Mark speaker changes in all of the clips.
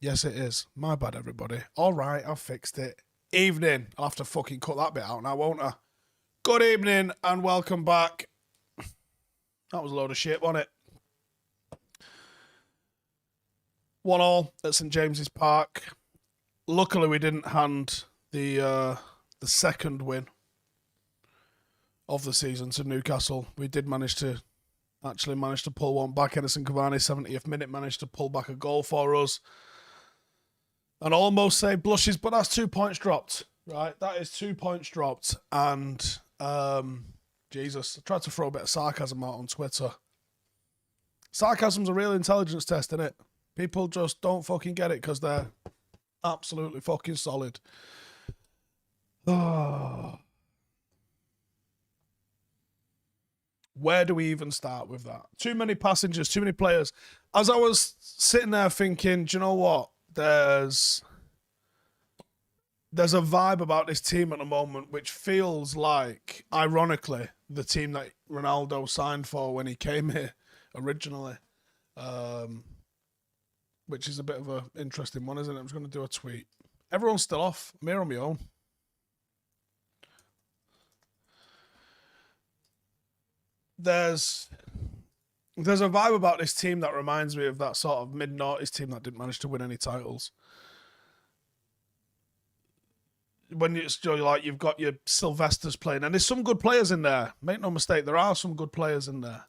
Speaker 1: Yes, it is. My bad, everybody. All right, I've fixed it. Evening. I'll have to fucking cut that bit out now, won't I? Good evening and welcome back. That was a load of shit, wasn't it? 1-1 at St James's Park. Luckily, we didn't hand the second win of the season to Newcastle. We did manage to pull one back. Edinson Cavani, 70th minute, managed to pull back a goal for us. And almost saved blushes, but that's 2 points dropped, right? That is 2 points dropped. And, Jesus, I tried to throw a bit of sarcasm out on Twitter. Sarcasm's a real intelligence test, isn't it? People just don't fucking get it because they're absolutely fucking solid. Oh. Where do we even start with that? Too many passengers, too many players. As I was sitting there thinking, do you know what? There's a vibe about this team at the moment which feels like, ironically, the team that Ronaldo signed for when he came here originally. Which is a bit of an interesting one, isn't it? I'm just going to do a tweet. Everyone's still off. I'm here on my own. There's a vibe about this team that reminds me of that sort of mid-noughties team that didn't manage to win any titles. When you've got your Sylvesters playing, and there's some good players in there. Make no mistake, there are some good players in there.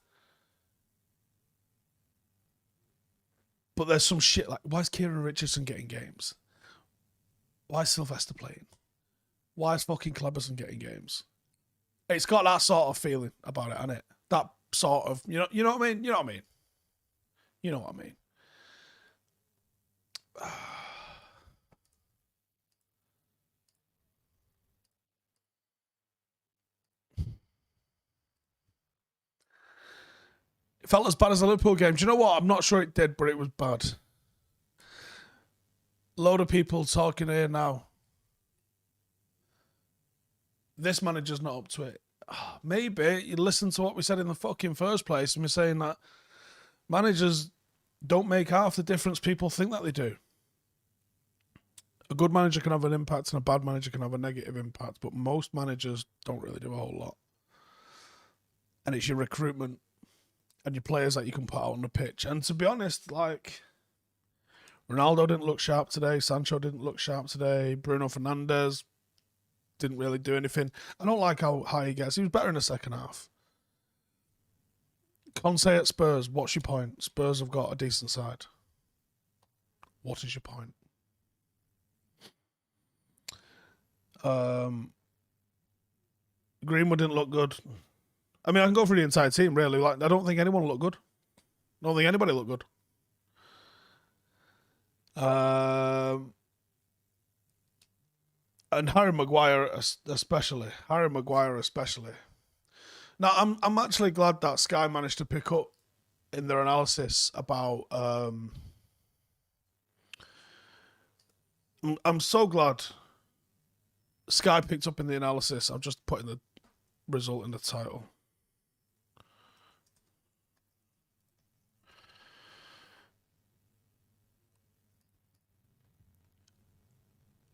Speaker 1: But there's some shit like, why is Kieran Richardson getting games? Why is Sylvester playing? Why is fucking Cleberson getting games? It's got that sort of feeling about it, hasn't it? That sort of, you know what I mean? You know what I mean? You know what I mean? It felt as bad as the Liverpool game. Do you know what? I'm not sure it did, but it was bad. Load of people talking here now. This manager's not up to it. Maybe you listen to what we said in the fucking first place, and we're saying that managers don't make half the difference people think that they do. A good manager can have an impact and a bad manager can have a negative impact, but most managers don't really do a whole lot. And it's your recruitment and your players that you can put out on the pitch. And to be honest, like, Ronaldo didn't look sharp today. Sancho didn't look sharp today. Bruno Fernandes didn't really do anything. I don't like how high he gets. He was better in the second half. Conte at Spurs, what's your point? Spurs have got a decent side. What is your point? Greenwood didn't look good. I mean, I can go through the entire team, really. Like, I don't think anyone looked good. I don't think anybody looked good. And Harry Maguire especially. Now, I'm actually glad that Sky managed to pick up in their analysis about. I'm so glad Sky picked up in the analysis. I'm just putting the result in the title.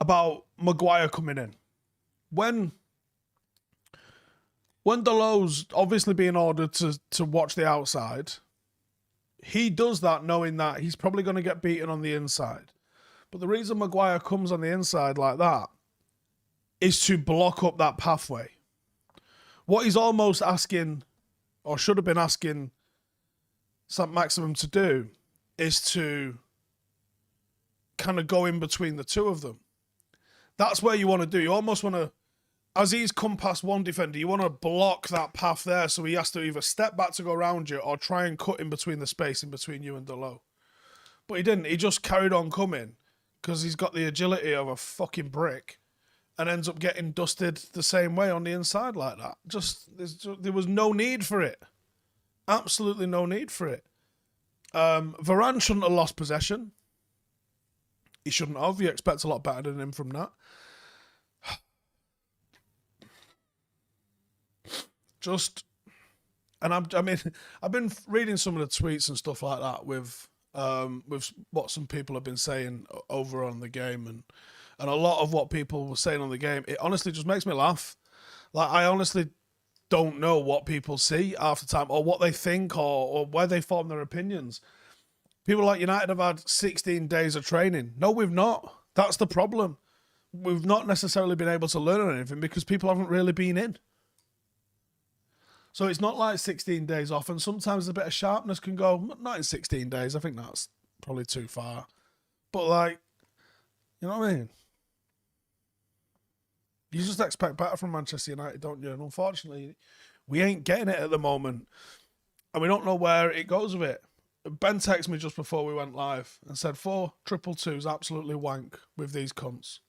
Speaker 1: About Maguire coming in. When Deleu's obviously being ordered to watch the outside, he does that knowing that he's probably going to get beaten on the inside. But the reason Maguire comes on the inside like that is to block up that pathway. What he's almost asking, or should have been asking, St. Maximum to do is to kind of go in between the two of them. That's where you want to do. You almost want to, as he's come past one defender, you want to block that path there so he has to either step back to go around you or try and cut in between the space in between you and Deleu. But he didn't. He just carried on coming because he's got the agility of a fucking brick and ends up getting dusted the same way on the inside like that. There was no need for it. Absolutely no need for it. Varane shouldn't have lost possession. He shouldn't have. You expect a lot better than him from that. I've been reading some of the tweets and stuff like that with with what some people have been saying over on the game, and a lot of what people were saying on the game, it honestly just makes me laugh. Like, I honestly don't know what people see half the time, or what they think, or where they form their opinions. People like United have had 16 days of training. No, we've not. That's the problem. We've not necessarily been able to learn anything because people haven't really been in. So it's not like 16 days off, and sometimes a bit of sharpness can go, not in 16 days, I think that's probably too far. But, like, you know what I mean? You just expect better from Manchester United, don't you? And unfortunately, we ain't getting it at the moment. And we don't know where it goes with it. Ben texted me just before we went live and said 4-2-2's absolutely wank with these cunts.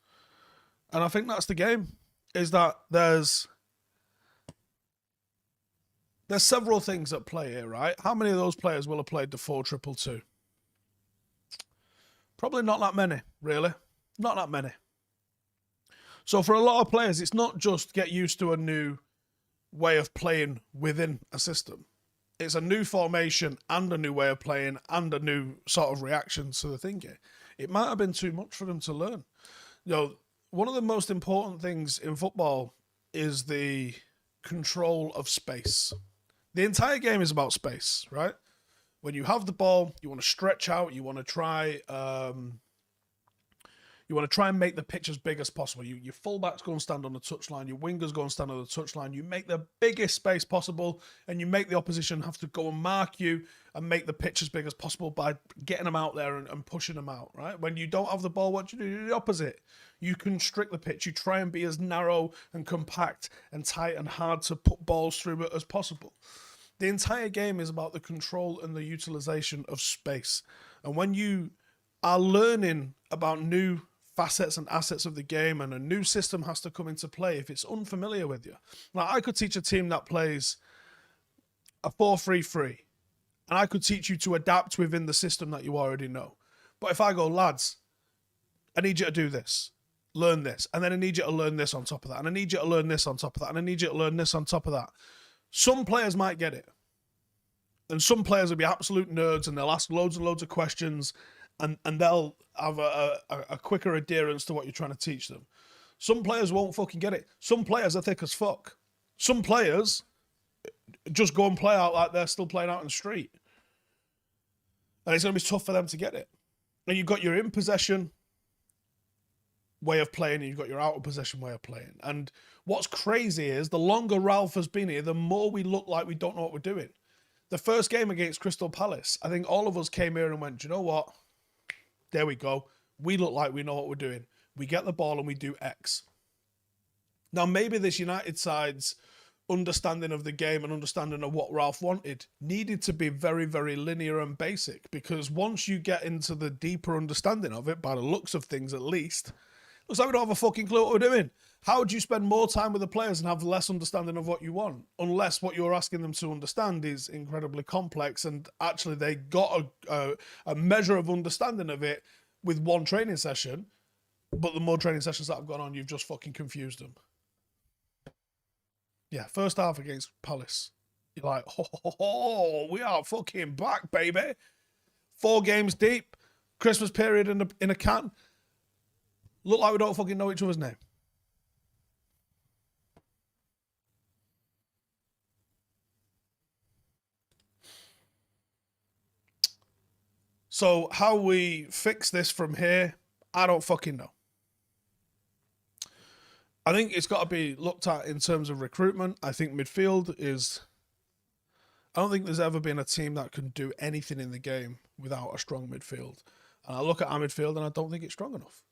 Speaker 1: And I think that's the game, is that there's several things at play here, right? How many of those players will have played the 4-2-2? Probably not that many, really. Not that many. So for a lot of players, it's not just get used to a new way of playing within a system. It's a new formation and a new way of playing and a new sort of reaction to the thinking. It might have been too much for them to learn. You know, one of the most important things in football is the control of space. The entire game is about space, right? When you have the ball, you want to stretch out, you want to try and make the pitch as big as possible. Your fullbacks go and stand on the touchline. Your wingers go and stand on the touchline. You make the biggest space possible, and you make the opposition have to go and mark you and make the pitch as big as possible by getting them out there and pushing them out, right? When you don't have the ball, what do? You do the opposite. You constrict the pitch. You try and be as narrow and compact and tight and hard to put balls through it as possible. The entire game is about the control and the utilization of space. And when you are learning about new facets and assets of the game, and a new system has to come into play if it's unfamiliar with you. Like, I could teach a team that plays a 4-3-3, and I could teach you to adapt within the system that you already know. But if I go, lads, I need you to do this, learn this, and then I need you to learn this on top of that, and I need you to learn this on top of that, and I need you to learn this on top of that. Some players might get it, and some players will be absolute nerds, and they'll ask loads and loads of questions, and they'll have a quicker adherence to what you're trying to teach them. Some players won't fucking get it. Some players are thick as fuck. Some players just go and play out like they're still playing out in the street. And it's going to be tough for them to get it. And you've got your in-possession way of playing, and you've got your out-of-possession way of playing. And what's crazy is, the longer Ralph has been here, the more we look like we don't know what we're doing. The first game against Crystal Palace, I think all of us came here and went, do you know what? There we go. We look like we know what we're doing. We get the ball and we do X. Now, maybe this United side's understanding of the game and understanding of what Ralph wanted needed to be very, very linear and basic, because once you get into the deeper understanding of it, by the looks of things at least, looks like we don't have a fucking clue what we're doing. How would you spend more time with the players and have less understanding of what you want? Unless what you're asking them to understand is incredibly complex, and actually they got a measure of understanding of it with one training session, but the more training sessions that have gone on, you've just fucking confused them. Yeah, first half against Palace. You're like, oh, we are fucking back, baby. 4 games deep, Christmas period in a can. Look like we don't fucking know each other's name. So how we fix this from here, I don't fucking know. I think it's got to be looked at in terms of recruitment. I think midfield is... I don't think there's ever been a team that can do anything in the game without a strong midfield. And I look at our midfield and I don't think it's strong enough.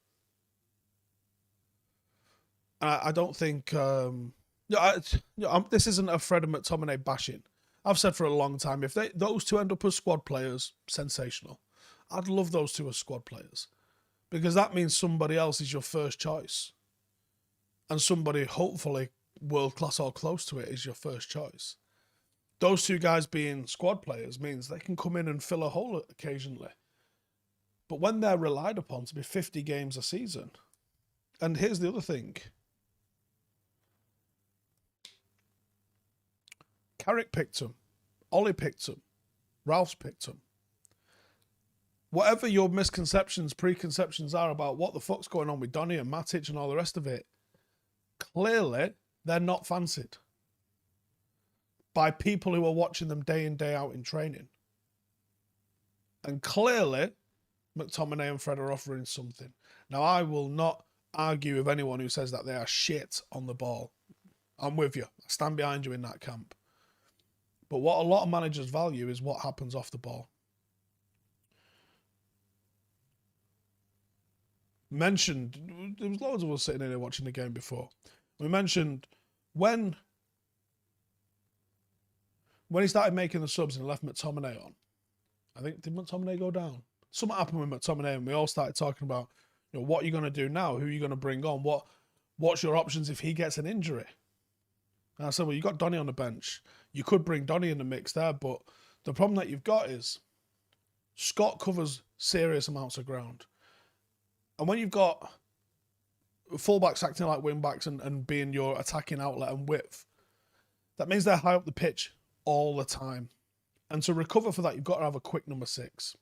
Speaker 1: I don't think... this isn't a Fred and McTominay bashing. I've said for a long time, if those two end up as squad players, sensational. I'd love those two as squad players, because that means somebody else is your first choice. And somebody, hopefully, world-class or close to it, is your first choice. Those two guys being squad players means they can come in and fill a hole occasionally. But when they're relied upon to be 50 games a season... And here's the other thing. Carrick picked him. Ollie picked him. Ralph's picked him. whatever your misconceptions, preconceptions are about what the fuck's going on with Donny and Matic and all the rest of it, clearly they're not fancied by people who are watching them day in, day out in training. And clearly, McTominay and Fred are offering something. Now, I will not argue with anyone who says that they are shit on the ball. I'm with you. I stand behind you in that camp. But what a lot of managers value is what happens off the ball. Mentioned, there was loads of us sitting in here watching the game before. We mentioned when he started making the subs and left McTominay on, I think, did McTominay go down? Something happened with McTominay and we all started talking about, you know, what are you going to do now? Who are you going to bring on? What's your options if he gets an injury? And I said, well, you got Donny on the bench. You could bring Donny in the mix there, but the problem that you've got is Scott covers serious amounts of ground. And when you've got fullbacks acting like wingbacks and being your attacking outlet and width, that means they're high up the pitch all the time. And to recover for that, you've got to have a quick number 6.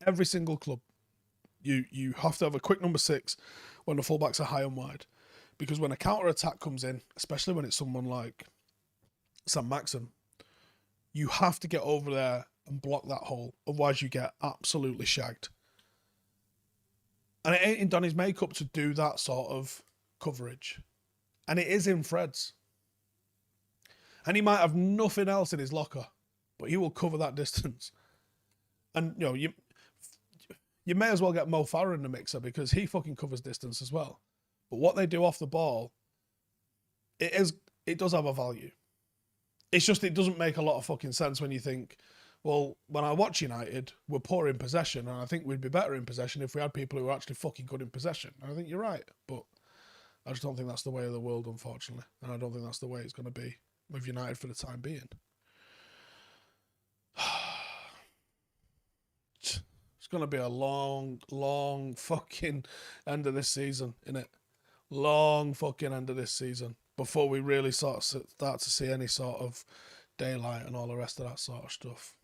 Speaker 1: Every single club, you have to have a quick number 6 when the fullbacks are high and wide. Because when a counter-attack comes in, especially when it's someone like Sam Maxim, you have to get over there and block that hole. Otherwise, you get absolutely shagged. And it ain't in Donny's makeup to do that sort of coverage. And it is in Fred's. And he might have nothing else in his locker, but he will cover that distance. And, you know, you may as well get Mo Farah in the mixer because he fucking covers distance as well. But what they do off the ball, it does have a value. It's just it doesn't make a lot of fucking sense when you think, well, when I watch United, we're poor in possession, and I think we'd be better in possession if we had people who are actually fucking good in possession. And I think you're right, but I just don't think that's the way of the world, unfortunately. And I don't think that's the way it's going to be with United for the time being. It's going to be a long, long fucking end of this season, innit? Long fucking end of this season before we really sort of start to see any sort of daylight and all the rest of that sort of stuff.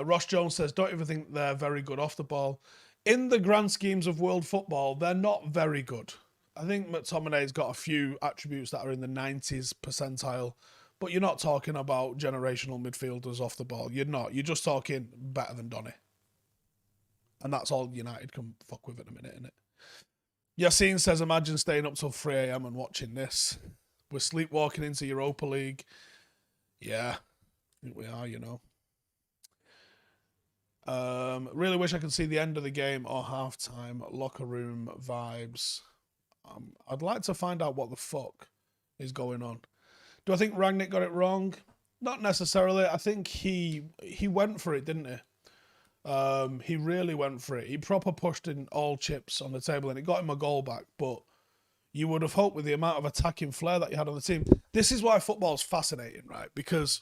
Speaker 1: Ross Jones says, don't even think they're very good off the ball. In the grand schemes of world football, they're not very good. I think McTominay's got a few attributes that are in the 90s percentile, but you're not talking about generational midfielders off the ball. You're not. You're just talking better than Donny. And that's all United can fuck with at the minute, innit? Yassine says, imagine staying up till 3 a.m. and watching this. We're sleepwalking into Europa League. Yeah, I think we are, you know. Really wish I could see the end of the game or halftime locker room vibes. I'd like to find out what the fuck is going on. Do I think Rangnick got it wrong? Not necessarily. I think he went for it, didn't he? He really went for it. He proper pushed in all chips on the table and it got him a goal back. But you would have hoped with the amount of attacking flair that you had on the team. This is why football's fascinating, right? Because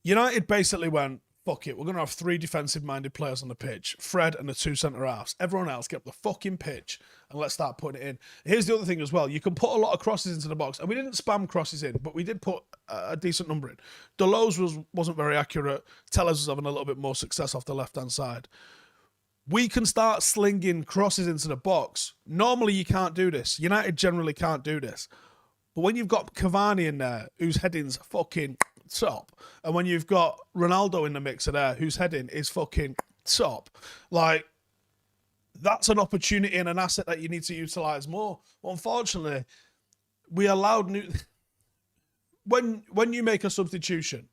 Speaker 1: United basically went, fuck it, we're going to have 3 defensive-minded players on the pitch, Fred and the 2 centre-halves. Everyone else, get up the fucking pitch and let's start putting it in. Here's the other thing as well. You can put a lot of crosses into the box, and we didn't spam crosses in, but we did put a decent number in. Delos wasn't very accurate. Tellers was having a little bit more success off the left-hand side. We can start slinging crosses into the box. Normally, you can't do this. United generally can't do this. But when you've got Cavani in there, whose heading's fucking top, and when you've got Ronaldo in the mixer there, whose heading is fucking top, like, that's an opportunity and an asset that you need to utilise more. But unfortunately, we allowed when you make a substitution,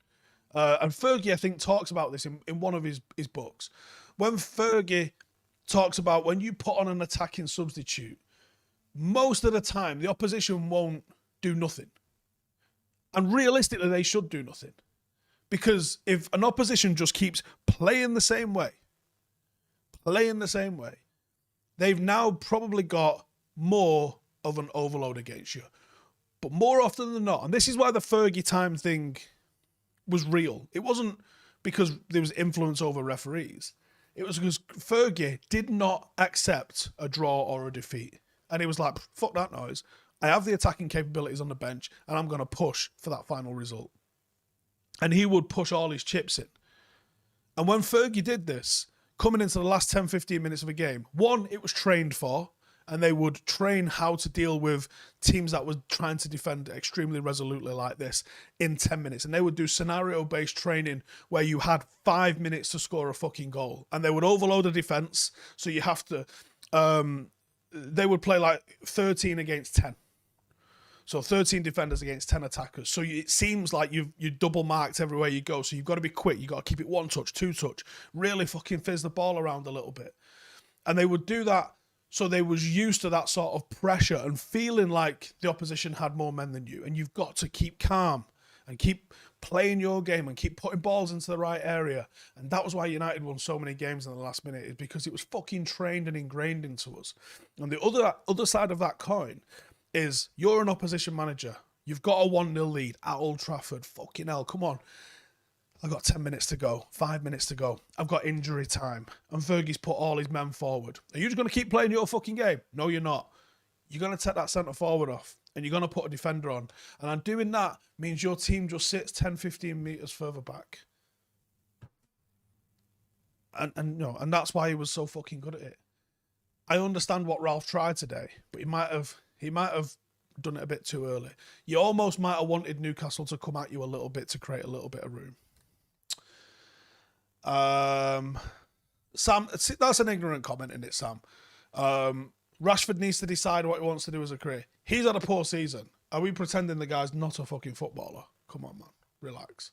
Speaker 1: and Fergie, I think, talks about this in one of his books. When Fergie talks about when you put on an attacking substitute, most of the time, the opposition won't do nothing. And realistically, they should do nothing. Because if an opposition just keeps playing the same way, they've now probably got more of an overload against you. But more often than not, and this is why the Fergie time thing was real. It wasn't because there was influence over referees. It was because Fergie did not accept a draw or a defeat. And he was like, fuck that noise. I have the attacking capabilities on the bench and I'm going to push for that final result. And he would push all his chips in. And when Fergie did this, coming into the last 10, 15 minutes of a game, one, it was trained for, and they would train how to deal with teams that were trying to defend extremely resolutely like this in 10 minutes. And they would do scenario-based training where you had 5 minutes to score a fucking goal. And they would overload the defense, so you have to... they would play like 13 against 10. So 13 defenders against 10 attackers. So it seems like you're double marked everywhere you go. So you've got to be quick. You've got to keep it 1 touch, 2 touch. Really fucking fizz the ball around a little bit. And they would do that. So they was used to that sort of pressure and feeling like the opposition had more men than you. And you've got to keep calm and keep playing your game and keep putting balls into the right area. And that was why United won so many games in the last minute, is because it was fucking trained and ingrained into us. And the other side of that coin is you're an opposition manager. You've got a 1-0 lead at Old Trafford. Fucking hell, come on. I've got 10 minutes to go, 5 minutes to go. I've got injury time. And Fergie's put all his men forward. Are you just going to keep playing your fucking game? No, you're not. You're going to take that centre forward off and you're going to put a defender on. And doing that means your team just sits 10, 15 metres further back. And that's why he was so fucking good at it. I understand what Ralph tried today, but he might have done it a bit too early. You almost might have wanted Newcastle to come at you a little bit to create a little bit of room. Sam, that's an ignorant comment, isn't it, Sam? Rashford needs to decide what he wants to do as a career. He's had a poor season. Are we pretending the guy's not a fucking footballer? Come on, man. Relax.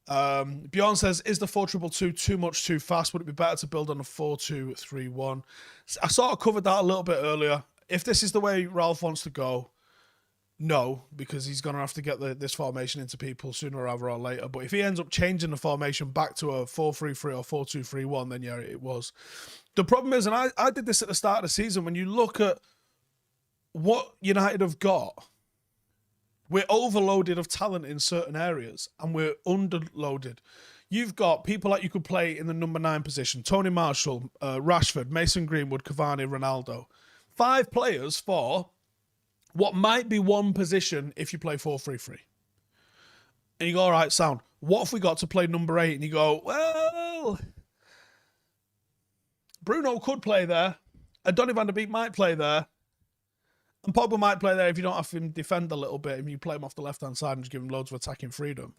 Speaker 1: Bjorn says, is the 4-2-2 too much too fast? Would it be better to build on a 4-2-3-1? I sort of covered that a little bit earlier. If this is the way Ralph wants to go, no, because he's going to have to get this formation into people sooner rather or later. But if he ends up changing the formation back to a 4-3-3 or 4-2-3-1, then yeah, it was. The problem is, and I did this at the start of the season, when you look at what United have got, we're overloaded of talent in certain areas and we're underloaded. You've got people that you could play in the number 9 position: Tony Marshall, Rashford, Mason Greenwood, Cavani, Ronaldo. 5 players for what might be one position if you play 4-3-3. And you go, all right, sound. What if we got to play number 8? And you go, well, Bruno could play there. And Donny van der Beek might play there. And Pogba might play there if you don't have him defend a little bit and you play him off the left-hand side and just give him loads of attacking freedom.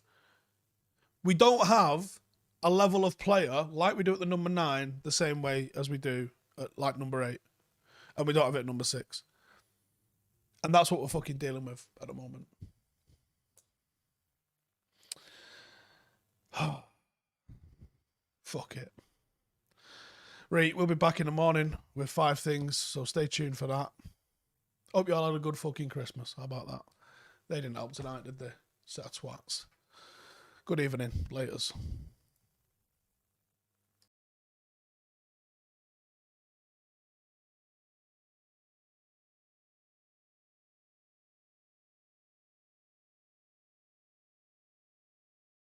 Speaker 1: We don't have a level of player like we do at the number 9 the same way as we do at like number 8. And we don't have it at number 6. And that's what we're fucking dealing with at the moment. Fuck it. Right, we'll be back in the morning with 5 things, so stay tuned for that. Hope you all had a good fucking Christmas. How about that? They didn't help tonight, did they? Set of twats. Good evening. Laters.